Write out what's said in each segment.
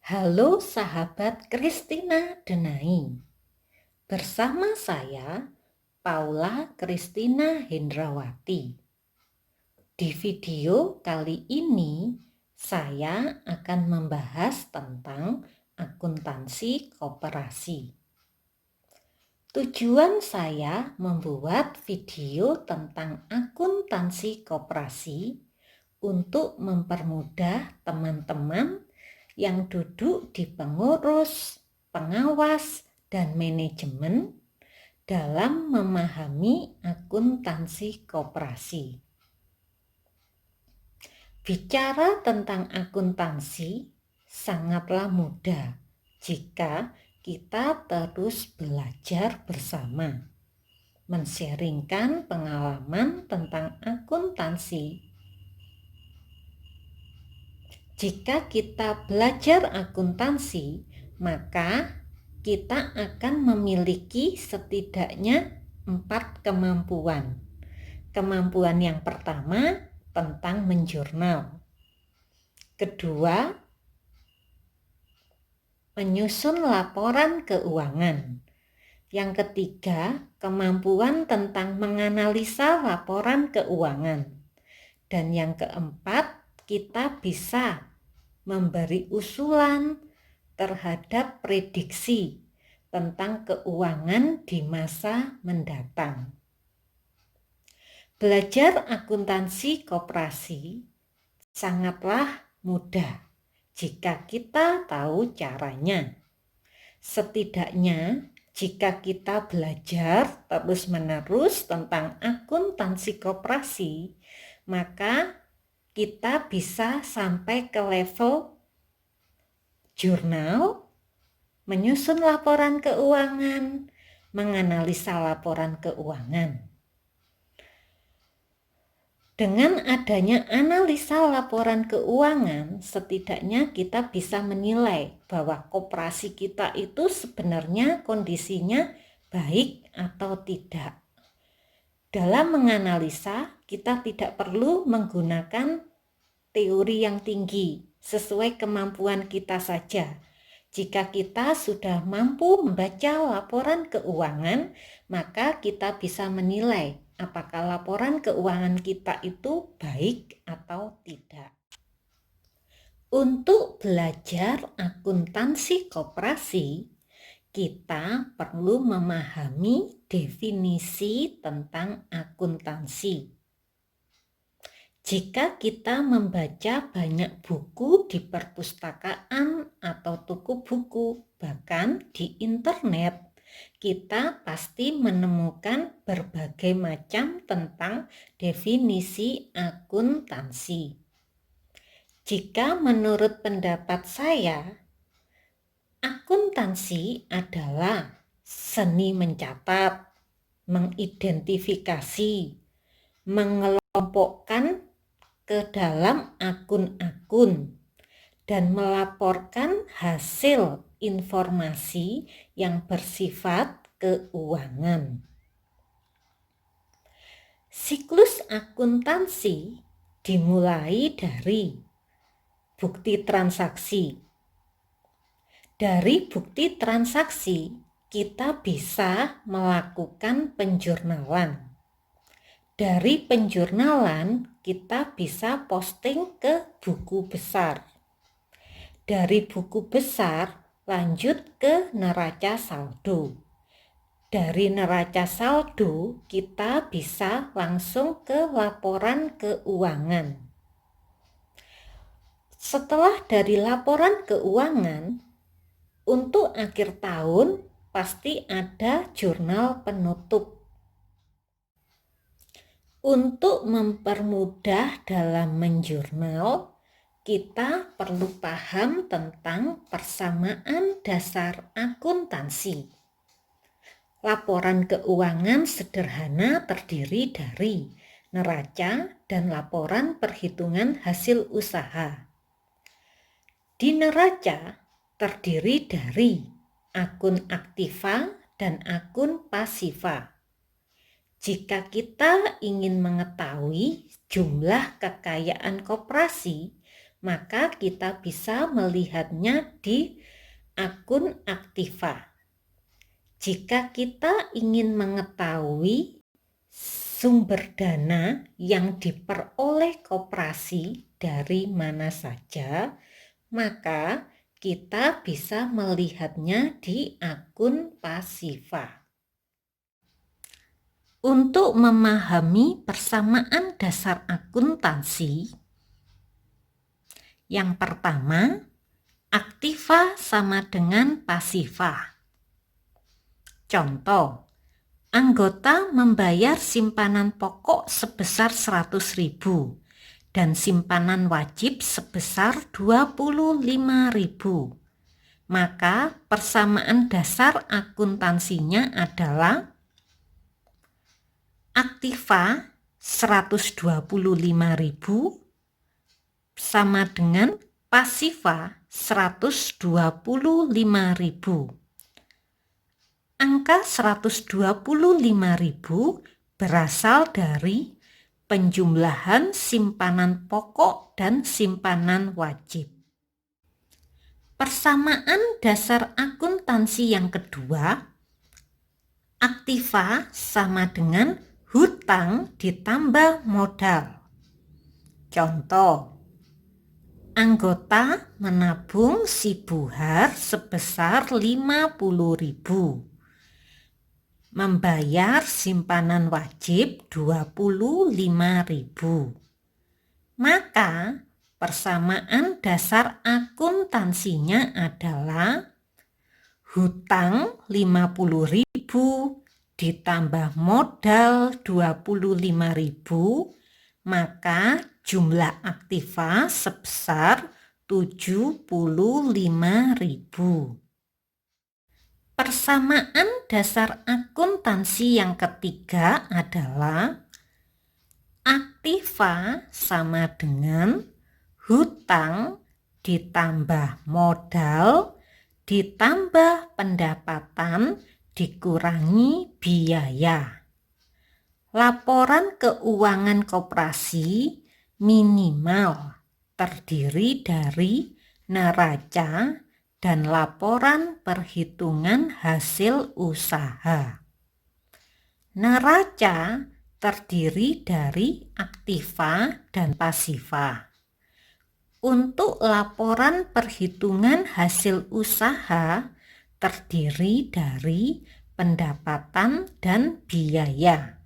Halo sahabat Christina Denai. Bersama saya Paula Christina Hendrawati. Di video kali ini saya akan membahas tentang akuntansi koperasi. Tujuan saya membuat video tentang akuntansi koperasi untuk mempermudah teman-teman yang duduk di pengurus, pengawas, dan manajemen dalam memahami akuntansi koperasi. Bicara tentang akuntansi sangatlah mudah jika kita terus belajar bersama, men-sharingkan pengalaman tentang akuntansi. Jika kita belajar akuntansi, maka kita akan memiliki setidaknya 4 kemampuan. Kemampuan yang pertama tentang menjurnal. Kedua, menyusun laporan keuangan. Yang ketiga, kemampuan tentang menganalisa laporan keuangan. Dan yang keempat, kita bisa memberi usulan terhadap prediksi tentang keuangan di masa mendatang. Belajar akuntansi koperasi sangatlah mudah jika kita tahu caranya. Setidaknya jika kita belajar terus-menerus tentang akuntansi koperasi, maka kita bisa sampai ke level jurnal, menyusun laporan keuangan, menganalisa laporan keuangan. Dengan adanya analisa laporan keuangan, setidaknya kita bisa menilai bahwa koperasi kita itu sebenarnya kondisinya baik atau tidak. Dalam menganalisa, kita tidak perlu menggunakan teori yang tinggi, sesuai kemampuan kita saja. Jika kita sudah mampu membaca laporan keuangan, maka kita bisa menilai apakah laporan keuangan kita itu baik atau tidak. Untuk belajar akuntansi koperasi, kita perlu memahami definisi tentang akuntansi. Jika kita membaca banyak buku di perpustakaan atau toko buku, bahkan di internet, kita pasti menemukan berbagai macam tentang definisi akuntansi. Jika menurut pendapat saya, akuntansi adalah seni mencatat, mengidentifikasi, mengelompokkan ke dalam akun-akun dan melaporkan hasil informasi yang bersifat keuangan. Siklus akuntansi dimulai dari bukti transaksi. Dari bukti transaksi, kita bisa melakukan penjurnalan. Dari penjurnalan, kita bisa posting ke buku besar. Dari buku besar, lanjut ke neraca saldo. Dari neraca saldo, kita bisa langsung ke laporan keuangan. Setelah dari laporan keuangan, untuk akhir tahun pasti ada jurnal penutup. Untuk mempermudah dalam menjurnal, kita perlu paham tentang persamaan dasar akuntansi. Laporan keuangan sederhana terdiri dari neraca dan laporan perhitungan hasil usaha. Di neraca terdiri dari akun aktiva dan akun pasiva. Jika kita ingin mengetahui jumlah kekayaan koperasi, maka kita bisa melihatnya di akun Aktiva. Jika kita ingin mengetahui sumber dana yang diperoleh koperasi dari mana saja, maka kita bisa melihatnya di akun Pasiva. Untuk memahami persamaan dasar akuntansi, yang pertama, Aktiva sama dengan Pasiva. Contoh, anggota membayar simpanan pokok sebesar 100.000 dan simpanan wajib sebesar 25.000. Maka persamaan dasar akuntansinya adalah Aktiva 125.000 sama dengan Pasiva 125.000. Angka 125.000 berasal dari penjumlahan simpanan pokok dan simpanan wajib. Persamaan dasar akuntansi yang kedua, Aktiva sama dengan hutang ditambah modal. Contoh, anggota menabung sibuhar sebesar 50.000. Membayar simpanan wajib 25.000. Maka persamaan dasar akuntansinya adalah hutang 50.000 ditambah modal 25.000, maka jumlah Aktiva sebesar 75.000. Persamaan dasar akuntansi yang ketiga adalah Aktiva sama dengan hutang ditambah modal ditambah pendapatan dikurangi biaya. Laporan keuangan koperasi minimal terdiri dari neraca dan laporan perhitungan hasil usaha. Neraca terdiri dari Aktiva dan Pasiva. Untuk laporan perhitungan hasil usaha terdiri dari pendapatan dan biaya.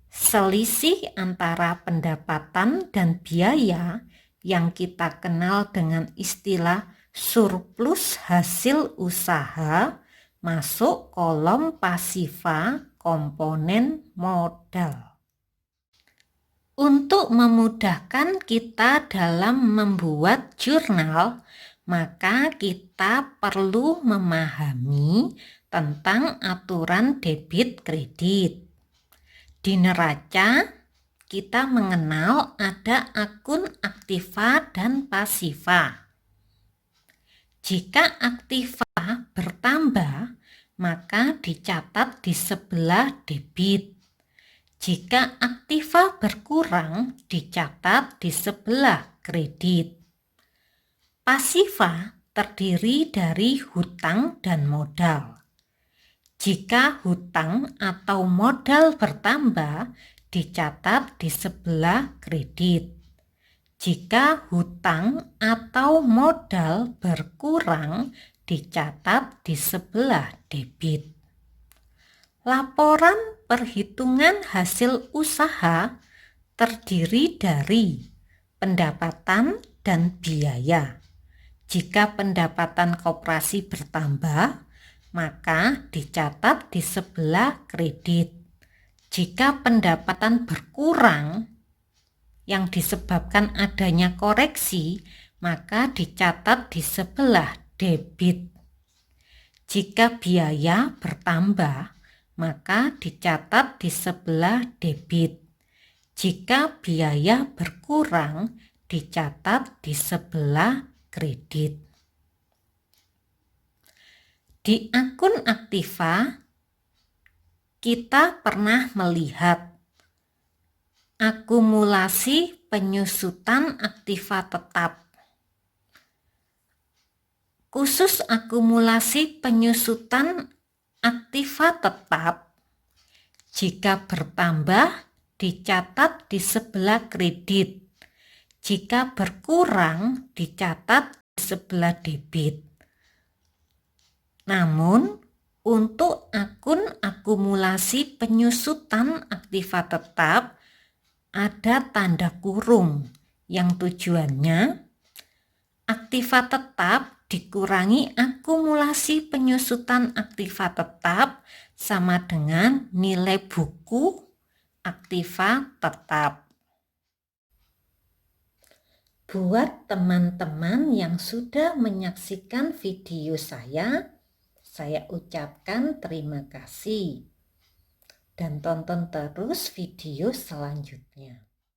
Selisih antara pendapatan dan biaya yang kita kenal dengan istilah surplus hasil usaha masuk kolom Pasiva komponen modal. Untuk memudahkan kita dalam membuat jurnal, maka kita perlu memahami tentang aturan debit kredit. Di neraca, kita mengenal ada akun Aktiva dan Pasiva. Jika Aktiva bertambah, maka dicatat di sebelah debit. Jika Aktiva berkurang, dicatat di sebelah kredit. Pasiva terdiri dari hutang dan modal. Jika hutang atau modal bertambah, dicatat di sebelah kredit. Jika hutang atau modal berkurang, dicatat di sebelah debit. Laporan perhitungan hasil usaha terdiri dari pendapatan dan biaya. Jika pendapatan koperasi bertambah, maka dicatat di sebelah kredit. Jika pendapatan berkurang yang disebabkan adanya koreksi, maka dicatat di sebelah debit. Jika biaya bertambah, maka dicatat di sebelah debit. Jika biaya berkurang, dicatat di sebelah kredit. Di akun Aktiva, kita pernah melihat Akumulasi penyusutan aktiva tetap. Khusus akumulasi penyusutan aktiva tetap, jika bertambah dicatat di sebelah kredit, jika berkurang dicatat di sebelah debit. Namun, untuk akun akumulasi penyusutan aktiva tetap ada tanda kurung yang tujuannya aktiva tetap dikurangi akumulasi penyusutan aktiva tetap sama dengan nilai buku aktiva tetap. Buat teman-teman yang sudah menyaksikan video saya ucapkan terima kasih. Dan tonton terus video selanjutnya.